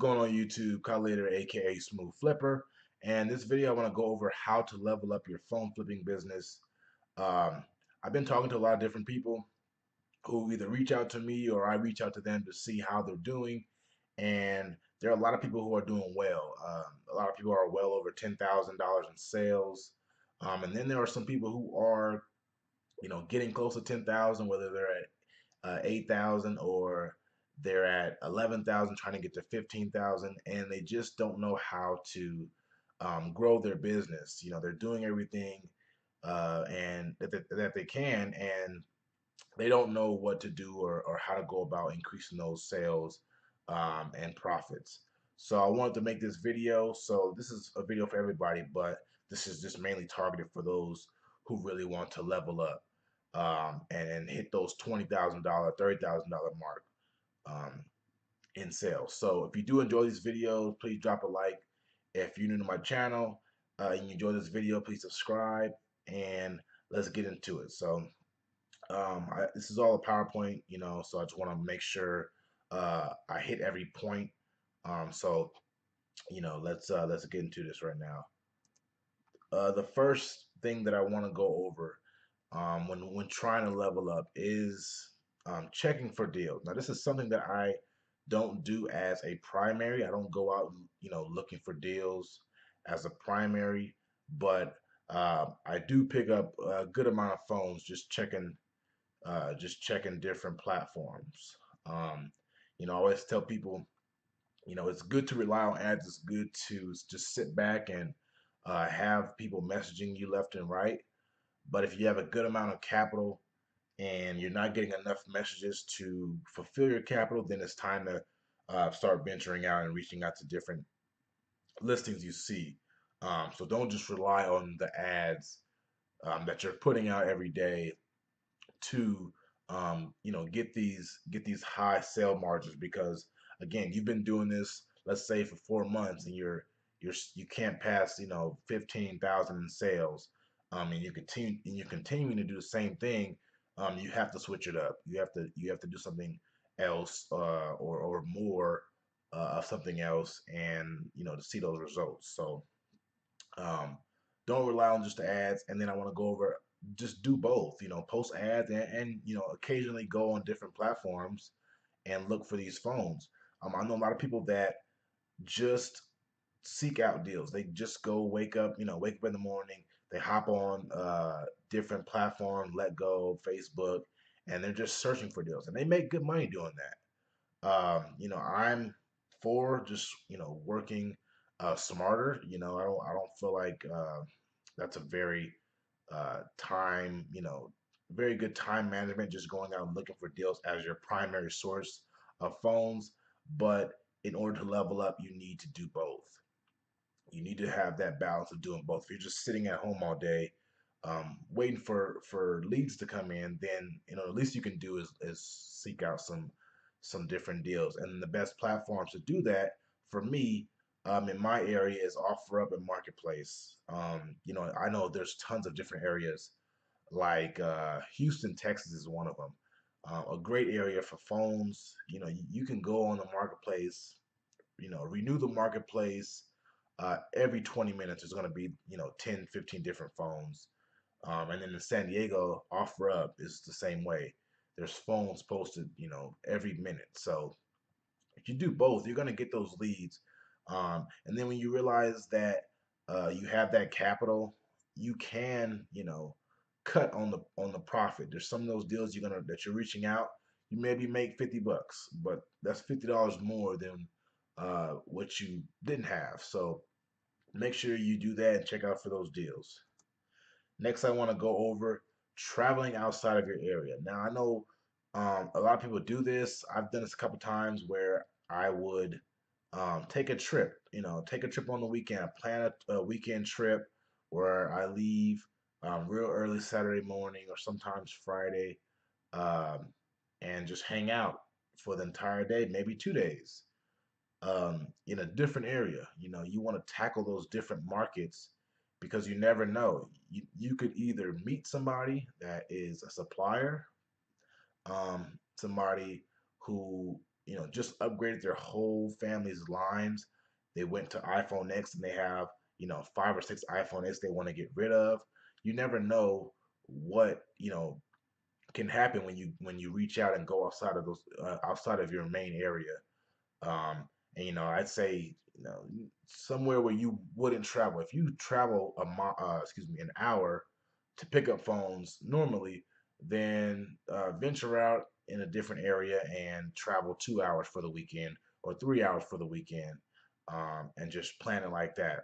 going on YouTube? Khallid AKA Smoove Flipper. And this video I want to go over how to level up your phone flipping business. Um, I've been talking to a lot of different people who either reach out to me or I reach out to them to see how they're doing. And there are a lot of people who are doing well. A lot of people are well over $10,000 in sales. And then there are some people who are, getting close to 10,000, whether they're at 8,000 or they're at 11,000 trying to get to 15,000, and they just don't know how to grow their business. They're doing everything and that they can, and they don't know what to do or how to go about increasing those sales and profits. So I wanted to make this video. So this is a video for everybody, but this is just mainly targeted for those who really want to level up and hit those $20,000, $30,000 mark um, in sales. So if you do enjoy these videos, please drop a like. If you're new to my channel and you enjoy this video, please subscribe and let's get into it. So this is all a PowerPoint, so I just want to make sure I hit every point. So let's get into this right now. The first thing that I want to go over when trying to level up is checking for deals. Now, this is something that I don't do as a primary. I don't go out and looking for deals as a primary, but I do pick up a good amount of phones just checking different platforms. I always tell people, it's good to rely on ads. It's good to just sit back and have people messaging you left and right. But if you have a good amount of capital and you're not getting enough messages to fulfill your capital, then it's time to start venturing out and reaching out to different listings you see. So don't just rely on the ads that you're putting out every day to get these high sale margins, because again, you've been doing this, let's say, for 4 months, and you can't pass 15,000 in sales, and you're continuing to do the same thing. You have to switch it up. You have to do something else or more of something else, and to see those results. So um, don't rely on just the ads. And then I want to go over, just do both. Post ads and occasionally go on different platforms and look for these phones. I know a lot of people that just seek out deals. They just go wake up in the morning. They hop on different platforms, Let Go, Facebook, and they're just searching for deals, and they make good money doing that. I'm for just working smarter. I don't feel like that's a very time very good time management, just going out and looking for deals as your primary source of phones. But in order to level up, you need to do both. You need to have that balance of doing both. If you're just sitting at home all day waiting for leads to come in, then the least you can do is seek out some different deals. And the best platforms to do that for me in my area is OfferUp and Marketplace. I know there's tons of different areas, like Houston, Texas is one of them. A great area for phones. You can go on the marketplace, renew the marketplace every 20 minutes. There's going to be 10, 15 different phones. And then in San Diego, OfferUp is the same way. There's phones posted every minute. So if you do both, you're going to get those leads. And then when you realize that you have that capital, you can cut on the profit. There's some of those deals that you're reaching out, you maybe make 50 bucks, but that's $50 more than what you didn't have. So make sure you do that and check out for those deals. Next, I want to go over traveling outside of your area. Now, I know a lot of people do this. I've done this a couple times where I would take a trip, take a trip on the weekend, plan a weekend trip where I leave real early Saturday morning or sometimes Friday, um, and just hang out for the entire day, maybe 2 days, in a different area. You want to tackle those different markets because you never know. You could either meet somebody that is a supplier, somebody who just upgraded their whole family's lines. They went to iPhone X and they have, 5 or 6 iPhone X they want to get rid of. You never know what, can happen when you reach out and go outside of those outside of your main area. And I'd say, somewhere where you wouldn't travel. If you travel an hour to pick up phones normally, then venture out in a different area and travel 2 hours for the weekend or 3 hours for the weekend, and just plan it like that.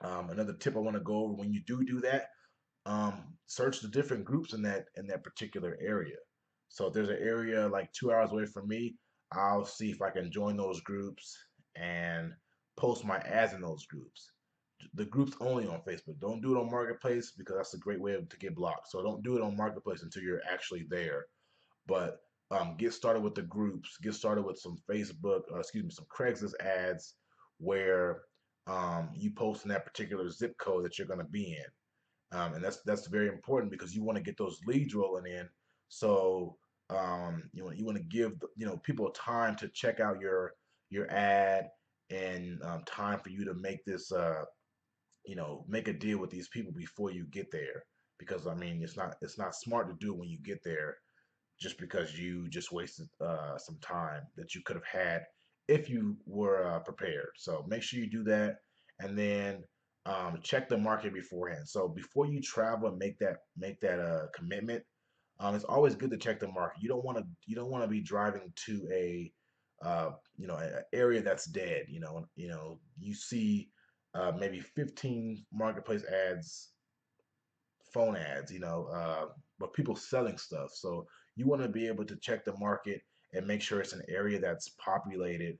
Another tip I want to go over when you do that, search the different groups in that particular area. So if there's an area like 2 hours away from me, I'll see if I can join those groups and post my ads in those groups. The groups only on Facebook. Don't do it on Marketplace because that's a great way to get blocked. So don't do it on Marketplace until you're actually there. But get started with the groups. Get started with some Facebook, some Craigslist ads where you post in that particular zip code that you're going to be in, and that's very important because you want to get those leads rolling in. So you want to give people time to check out your ad, and time for you to make this make a deal with these people before you get there. Because I mean, it's not smart to do it when you get there, just because you just wasted some time that you could have had if you were prepared. So make sure you do that, and then check the market beforehand. So before you travel and make that commitment, it's always good to check the market. You don't want to be driving to an area that's dead. You see maybe 15 marketplace ads, phone ads, but people selling stuff. So you want to be able to check the market and make sure it's an area that's populated,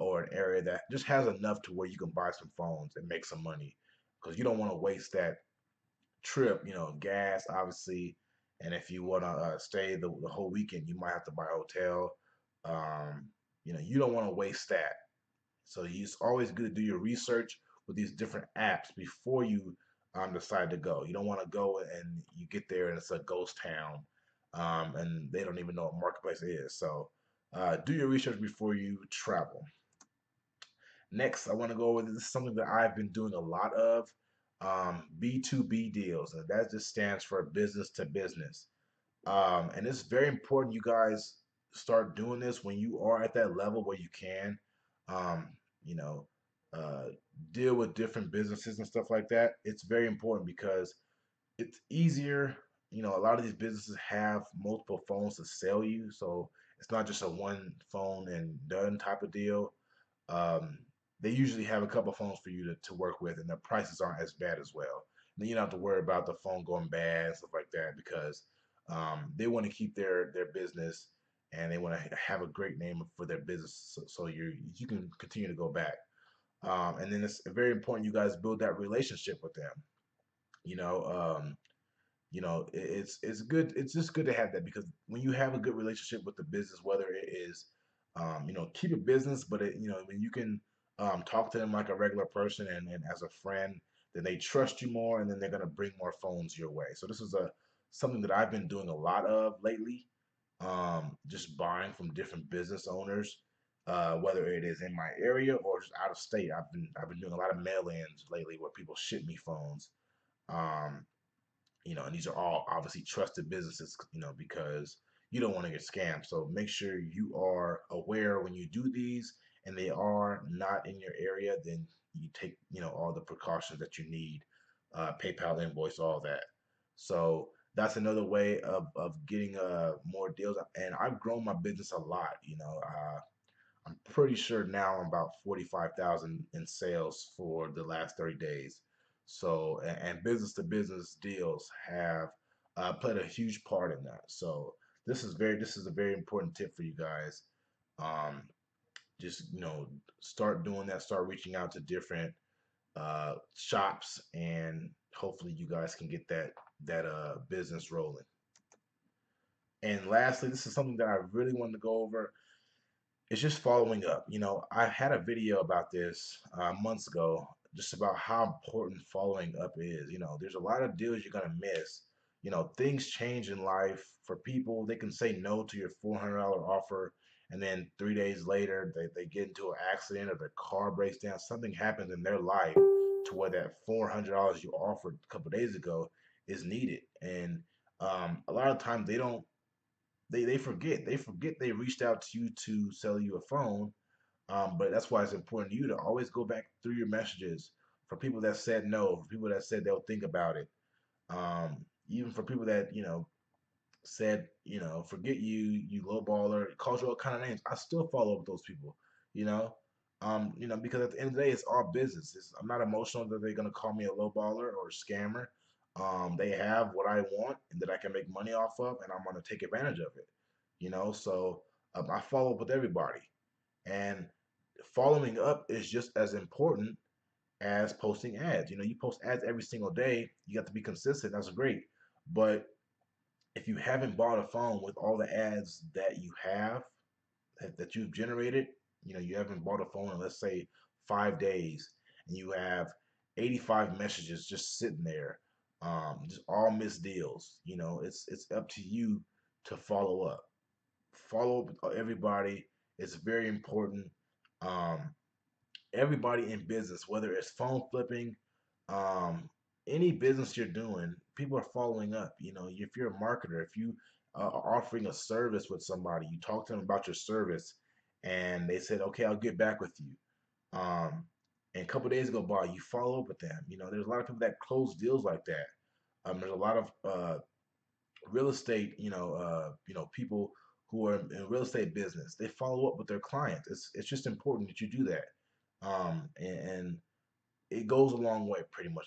or an area that just has enough to where you can buy some phones and make some money. Because you don't want to waste that trip, gas, obviously. And if you want to stay the whole weekend, you might have to buy a hotel. You don't want to waste that. So it's always good to do your research with these different apps before you decide to go. You don't want to go and you get there and it's a ghost town, and they don't even know what marketplace is. So do your research before you travel. Next, I want to go over, this is something that I've been doing a lot of, B2B deals, and that just stands for business to business. And it's very important you guys start doing this when you are at that level where you can, um, you know, uh, deal with different businesses and stuff like that. It's very important because it's easier. A lot of these businesses have multiple phones to sell you, so it's not just a one phone and done type of deal. um, they usually have a couple phones for you to work with, and the prices aren't as bad as well. Then you don't have to worry about the phone going bad and stuff like that, because they want to keep their business, and they want to have a great name for their business, so you can continue to go back. And then it's very important you guys build that relationship with them. You know, it's good. It's just good to have that, because when you have a good relationship with the business, whether it is keep a business, but when you can talk to them like a regular person, and as a friend, then they trust you more, and then they're going to bring more phones your way. So this is a something that I've been doing a lot of lately, just buying from different business owners, whether it is in my area or just out of state. I've been doing a lot of mail-ins lately where people ship me phones. um, and these are all obviously trusted businesses, because you don't want to get scammed. So make sure you are aware when you do these, and they are not in your area, then you take, all the precautions that you need, PayPal invoice, all that. So that's another way of getting more deals. And I've grown my business a lot. I'm pretty sure now I'm about 45,000 in sales for the last 30 days. So, and business to business deals have played a huge part in that. So this is a very important tip for you guys. Um, just, start doing that, start reaching out to different shops, and hopefully you guys can get that business rolling. And lastly, this is something that I really wanted to go over. It's just following up. I had a video about this months ago, just about how important following up is. There's a lot of deals you're gonna miss. Things change in life for people. They can say no to your $400 offer, and then 3 days later they get into an accident or their car breaks down, something happens in their life to where that $400 you offered a couple days ago is needed. And a lot of times they don't, they forget. They forget they reached out to you to sell you a phone. But that's why it's important to you to always go back through your messages for people that said no, for people that said they'll think about it. Even for people that, said, forget you, you lowballer, calls you all kind of names. I still follow up with those people, you know. Because at the end of the day, it's all business. I'm not emotional that they're gonna call me a lowballer or a scammer. They have what I want and that I can make money off of, and I'm gonna take advantage of it. So I follow up with everybody, and following up is just as important as posting ads. You post ads every single day. You got to be consistent. That's great, but if you haven't bought a phone with all the ads that you have that you've generated, you haven't bought a phone in, let's say, 5 days, and you have 85 messages just sitting there, just all missed deals. It's up to you to follow up. Follow up with everybody. It's very important. Um, Everybody in business, whether it's phone flipping, um, any business you're doing, people are following up. If you're a marketer, if you are offering a service with somebody, you talk to them about your service, and they said, "Okay, I'll get back with you." Um, and a couple days go by, you follow up with them. There's a lot of people that close deals like that. There's a lot of real estate, people who are in real estate business. They follow up with their clients. It's just important that you do that. And it goes a long way, pretty much.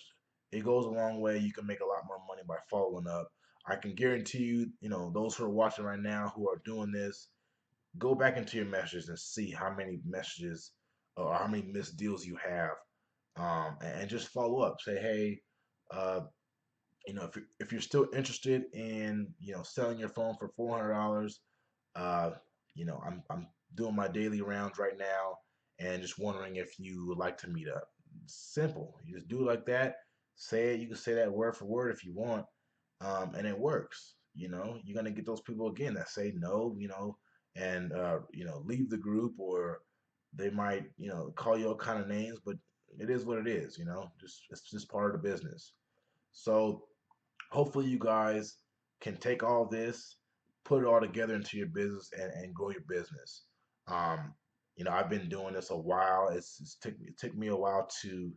It goes a long way. You can make a lot more money by following up. I can guarantee you, those who are watching right now who are doing this, go back into your messages and see how many messages or how many missed deals you have, and just follow up. Say, hey, uh, if you're still interested in selling your phone for $400, uh, I'm doing my daily rounds right now, and just wondering if you would like to meet up. Simple. You just do it like that. Say it. You can say that word for word if you want, and it works. You're gonna get those people again that say no, and leave the group, or they might call you all kind of names, but it is what it is. Just it's just part of the business. So hopefully you guys can take all this, put it all together into your business, and grow your business. Um, I've been doing this a while. It took me a while to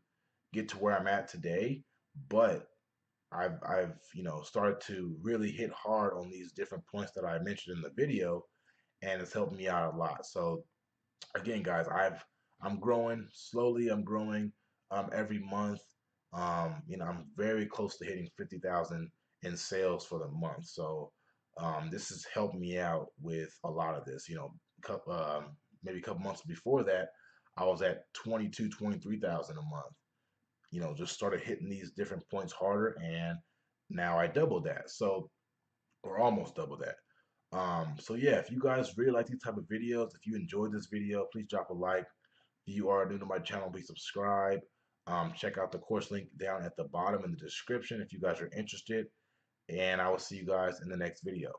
get to where I'm at today, but I've started to really hit hard on these different points that I mentioned in the video, and it's helped me out a lot. So again, guys, I'm growing slowly. I'm growing every month. I'm very close to hitting 50,000 in sales for the month. So this has helped me out with a lot of this. Maybe a couple months before that, I was at 22, 23,000 a month. Just started hitting these different points harder, and now I doubled that. So, or almost double that. So yeah, if you guys really like these type of videos, if you enjoyed this video, please drop a like. If you are new to my channel, please subscribe. Check out the course link down at the bottom in the description if you guys are interested. And I will see you guys in the next video.